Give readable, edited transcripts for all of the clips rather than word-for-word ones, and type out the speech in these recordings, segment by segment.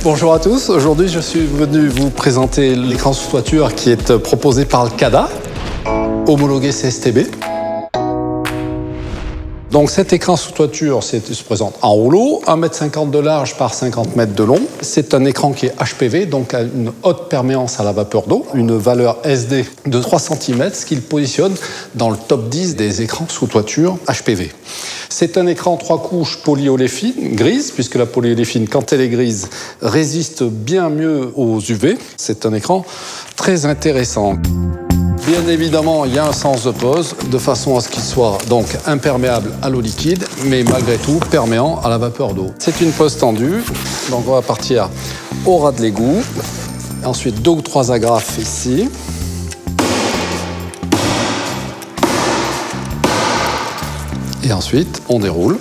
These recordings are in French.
Bonjour à tous, aujourd'hui je suis venu vous présenter l'écran sous toiture qui est proposé par le CADA, homologué CSTB. Donc cet écran sous toiture se présente en rouleau, 1,50 m de large par 50 m de long. C'est un écran qui est HPV, donc à une haute perméance à la vapeur d'eau, une valeur SD de 3 cm, ce qui le positionne dans le top 10 des écrans sous toiture HPV. C'est un écran 3 couches polyoléphine grise, puisque la polyoléphine, quand elle est grise, résiste bien mieux aux UV. C'est un écran très intéressant. Bien évidemment, il y a un sens de pose, de façon à ce qu'il soit donc imperméable à l'eau liquide, mais malgré tout perméant à la vapeur d'eau. C'est une pose tendue, donc on va partir au ras de l'égout. Ensuite, 2 ou 3 agrafes ici. Et ensuite, on déroule.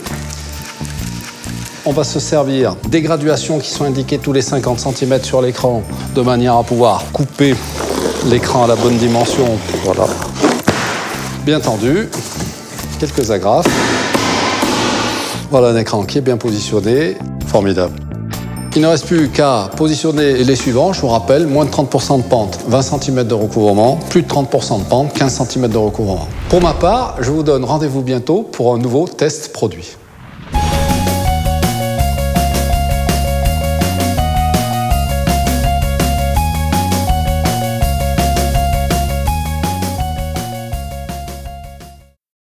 On va se servir des graduations qui sont indiquées tous les 50 cm sur l'écran, de manière à pouvoir couper l'écran à la bonne dimension. Voilà. Bien tendu. Quelques agrafes. Voilà un écran qui est bien positionné. Formidable. Il ne reste plus qu'à positionner les suivants. Je vous rappelle, moins de 30% de pente, 20 cm de recouvrement, plus de 30% de pente, 15 cm de recouvrement. Pour ma part, je vous donne rendez-vous bientôt pour un nouveau test produit.